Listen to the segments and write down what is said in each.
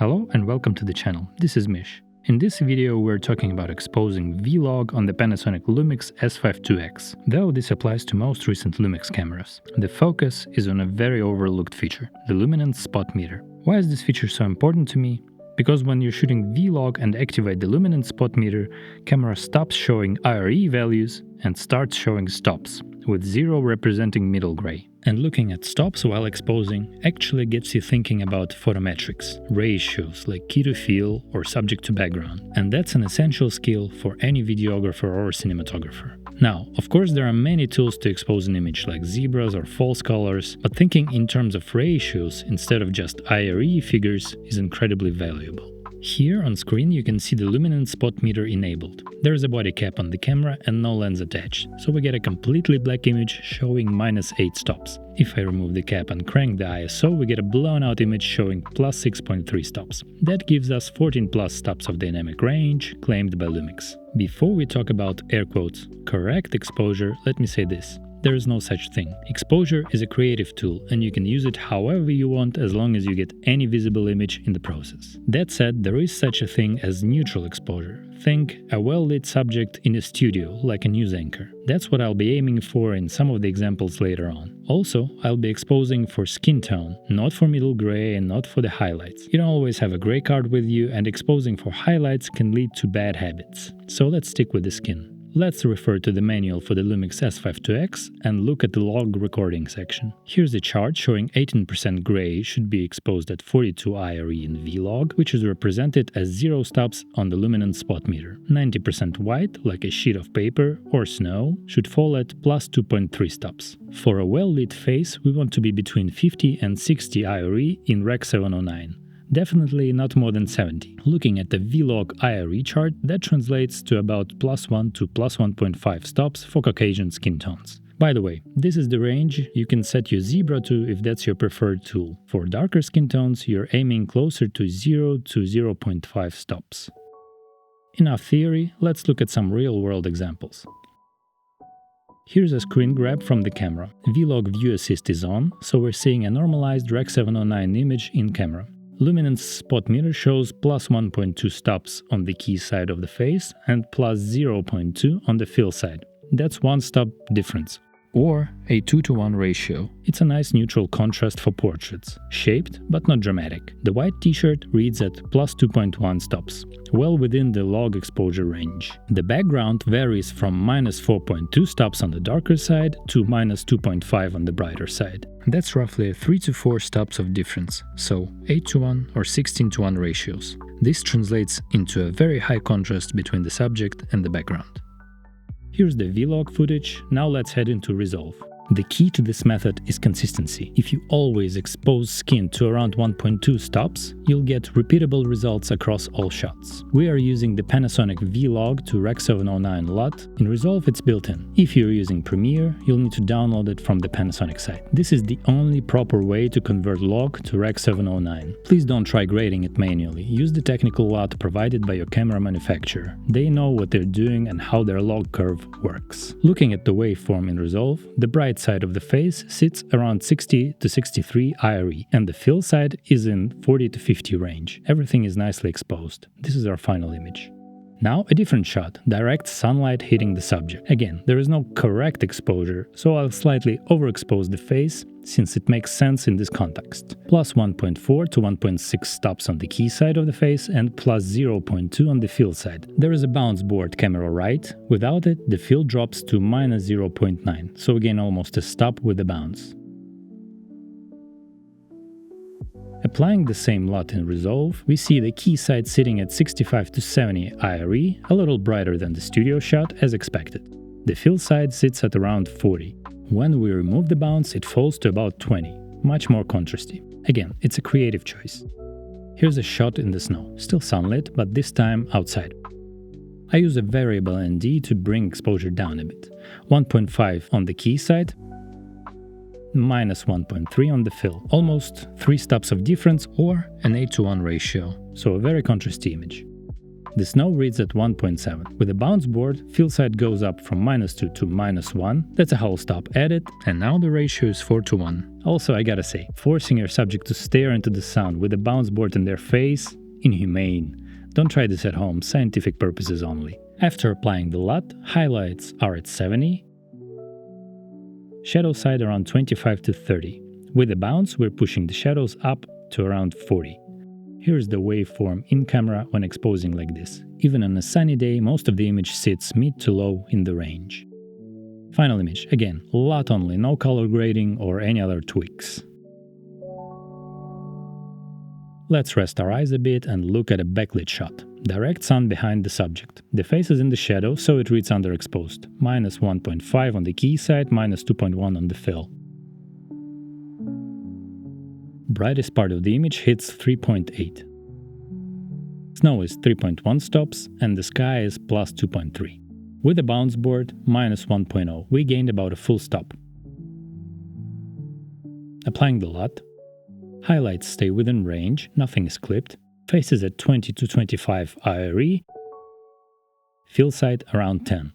Hello and welcome to the channel, this is Mish. In this video we're talking about exposing V-Log on the Panasonic LUMIX S5IIX, though this applies to most recent LUMIX cameras. The focus is on a very overlooked feature, the luminance spot meter. Why is this feature so important to me? Because when you're shooting V-Log and activate the luminance spot meter, camera stops showing IRE values and starts showing stops, with 0 representing middle gray. And looking at stops while exposing actually gets you thinking about photometrics, ratios like key to fill or subject to background. And that's an essential skill for any videographer or cinematographer. Now, of course there are many tools to expose an image like zebras or false colors, but thinking in terms of ratios instead of just IRE figures is incredibly valuable. Here on screen you can see the luminance spot meter enabled. There is a body cap on the camera and no lens attached, so we get a completely black image showing -8 stops. If I remove the cap and crank the ISO, we get a blown out image showing +6.3 stops. That gives us 14+ stops of dynamic range claimed by LUMIX. Before we talk about air quotes correct exposure, let me say this. There is no such thing. Exposure is a creative tool and you can use it however you want as long as you get any visible image in the process. That said, there is such a thing as neutral exposure. Think a well-lit subject in a studio, like a news anchor. That's what I'll be aiming for in some of the examples later on. Also, I'll be exposing for skin tone, not for middle gray and not for the highlights. You don't always have a gray card with you, and exposing for highlights can lead to bad habits. So let's stick with the skin. Let's refer to the manual for the LUMIX S5IIX and look at the log recording section. Here's a chart showing 18% gray should be exposed at 42 IRE in V-Log, which is represented as 0 stops on the luminance spot meter. 90% white, like a sheet of paper or snow, should fall at +2.3 stops. For a well-lit face, we want to be between 50 and 60 IRE in Rec. 709. Definitely not more than 70. Looking at the V-Log IRE chart, that translates to about +1 to +1.5 stops for Caucasian skin tones. By the way, this is the range you can set your zebra to if that's your preferred tool. For darker skin tones, you're aiming closer to 0 to 0.5 stops. Enough theory, let's look at some real-world examples. Here's a screen grab from the camera. V-Log View Assist is on, so we're seeing a normalized Rec. 709 image in camera. Luminance spot meter shows +1.2 stops on the key side of the face and +0.2 on the fill side. That's 1 stop difference. Or a 2:1 ratio. It's a nice neutral contrast for portraits. Shaped, but not dramatic. The white t-shirt reads at +2.1 stops, well within the log exposure range. The background varies from -4.2 stops on the darker side to -2.5 on the brighter side. That's roughly 3 to 4 stops of difference, so 8:1 or 16:1 ratios. This translates into a very high contrast between the subject and the background. Here's the V-Log footage, now let's head into Resolve. The key to this method is consistency. If you always expose skin to around 1.2 stops, you'll get repeatable results across all shots. We are using the Panasonic V-Log to Rec. 709 LUT. In Resolve it's built in. If you're using Premiere, you'll need to download it from the Panasonic site. This is the only proper way to convert log to Rec. 709. Please don't try grading it manually. Use the technical LUT provided by your camera manufacturer. They know what they're doing and how their log curve works. Looking at the waveform in Resolve, the bright side of the face sits around 60 to 63 IRE and the fill side is in 40 to 50 range. Everything is nicely exposed. This is our final image. Now a different shot, direct sunlight hitting the subject. Again, there is no correct exposure, so I'll slightly overexpose the face since it makes sense in this context. +1.4 to 1.6 stops on the key side of the face and +0.2 on the fill side. There is a bounce board camera right. Without it, the fill drops to -0.9, so again almost a stop with a bounce. Applying the same LUT in Resolve, we see the key side sitting at 65 to 70 IRE, a little brighter than the studio shot as expected. The fill side sits at around 40. When we remove the bounce, it falls to about 20, much more contrasty. Again, it's a creative choice. Here's a shot in the snow, still sunlit, but this time outside. I use a variable ND to bring exposure down a bit. 1.5 on the key side, -1.3 on the fill, almost 3 stops of difference or an 8:1 ratio, so a very contrasty image. The snow reads at 1.7. With the bounce board, fill side goes up from -2 to -1. That's a whole stop added, and now the ratio is 4:1. Also, I gotta say, forcing your subject to stare into the sun with a bounce board in their face? Inhumane. Don't try this at home, scientific purposes only. After applying the LUT, highlights are at 70, shadow side around 25 to 30. With the bounce, we're pushing the shadows up to around 40. Here's the waveform in camera when exposing like this. Even on a sunny day, most of the image sits mid to low in the range. Final image, again, LUT only, no color grading or any other tweaks. Let's rest our eyes a bit and look at a backlit shot. Direct sun behind the subject. The face is in the shadow, so it reads underexposed. -1.5 on the key side, -2.1 on the fill. Brightest part of the image hits 3.8. Snow is 3.1 stops and the sky is +2.3. With the bounce board, -1.0, we gained about a full stop. Applying the LUT, highlights stay within range, nothing is clipped, face is at 20 to 25 IRE, fill side around 10.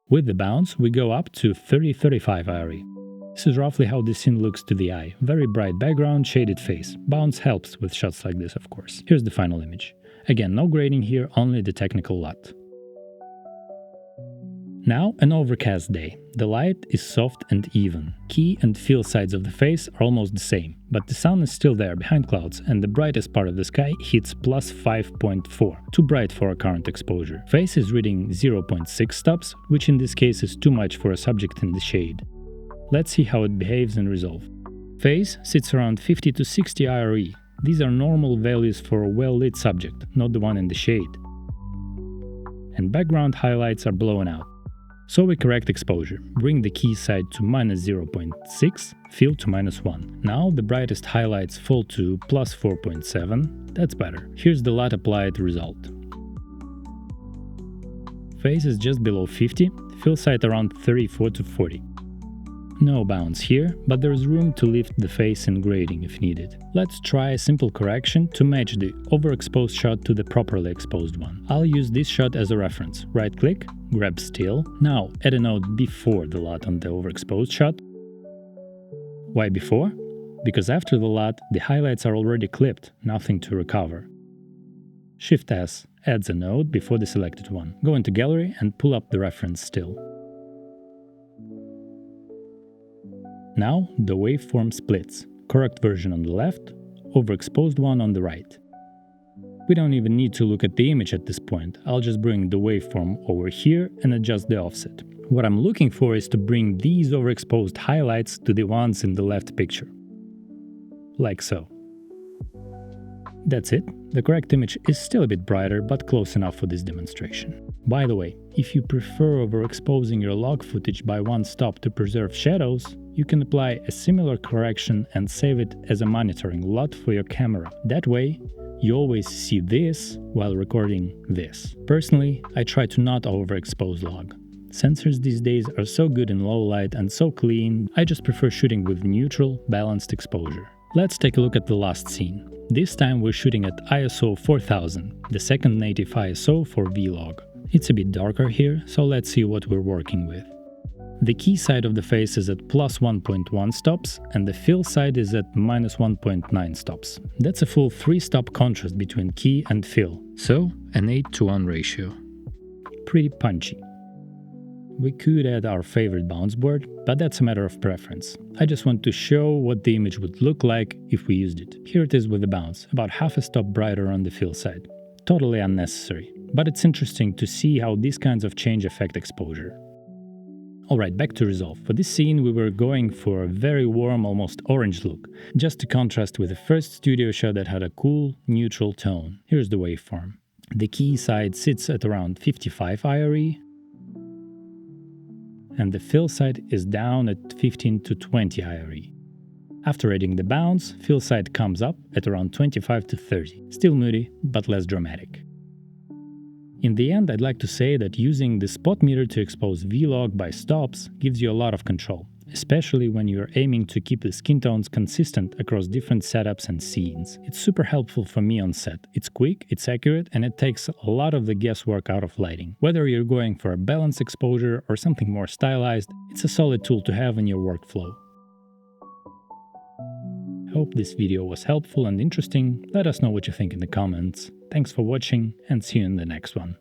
With the bounce, we go up to 30-35 IRE. This is roughly how this scene looks to the eye. Very bright background, shaded face. Bounce helps with shots like this, of course. Here's the final image. Again, no grading here, only the technical LUT. Now, an overcast day. The light is soft and even. Key and fill sides of the face are almost the same, but the sun is still there behind clouds and the brightest part of the sky hits +5.4, too bright for our current exposure. Face is reading 0.6 stops, which in this case is too much for a subject in the shade. Let's see how it behaves in resolve. Face sits around 50 to 60 IRE. These are normal values for a well-lit subject, not the one in the shade. And background highlights are blown out. So we correct exposure, bring the key side to -0.6, fill to -1. Now the brightest highlights fall to +4.7, that's better. Here's the LUT applied result. Face is just below 50, fill side around 34 to 40. No bounce here, but there's room to lift the face in grading if needed. Let's try a simple correction to match the overexposed shot to the properly exposed one. I'll use this shot as a reference. Right-click, grab still. Now add a node before the LUT on the overexposed shot. Why before? Because after the LUT, the highlights are already clipped, nothing to recover. Shift-S adds a node before the selected one. Go into Gallery and pull up the reference still. Now the waveform splits, correct version on the left, overexposed one on the right. We don't even need to look at the image at this point, I'll just bring the waveform over here and adjust the offset. What I'm looking for is to bring these overexposed highlights to the ones in the left picture. Like so. That's it. The correct image is still a bit brighter, but close enough for this demonstration. By the way, if you prefer overexposing your log footage by one stop to preserve shadows, you can apply a similar correction and save it as a monitoring LUT for your camera. That way, you always see this while recording this. Personally, I try to not overexpose log. Sensors these days are so good in low light and so clean, I just prefer shooting with neutral, balanced exposure. Let's take a look at the last scene. This time we're shooting at ISO 4000, the second native ISO for vlog. It's a bit darker here, so let's see what we're working with. The key side of the face is at +1.1 stops and the fill side is at -1.9 stops. That's a full 3-stop contrast between key and fill, so an 8:1 ratio. Pretty punchy. We could add our favorite bounce board, but that's a matter of preference. I just want to show what the image would look like if we used it. Here it is with the bounce, about half a stop brighter on the fill side. Totally unnecessary, but it's interesting to see how these kinds of change affect exposure. Alright, back to resolve. For this scene we were going for a very warm, almost orange look, just to contrast with the first studio shot that had a cool, neutral tone. Here's the waveform. The key side sits at around 55 IRE, and the fill side is down at 15 to 20 IRE. After adding the bounce, fill side comes up at around 25 to 30. Still moody, but less dramatic. In the end, I'd like to say that using the spot meter to expose vlog by stops gives you a lot of control. especially when you're aiming to keep the skin tones consistent across different setups and scenes. It's super helpful for me on set. It's quick, it's accurate, and it takes a lot of the guesswork out of lighting. Whether you're going for a balanced exposure or something more stylized, it's a solid tool to have in your workflow. Hope this video was helpful and interesting. Let us know what you think in the comments. Thanks for watching, and see you in the next one.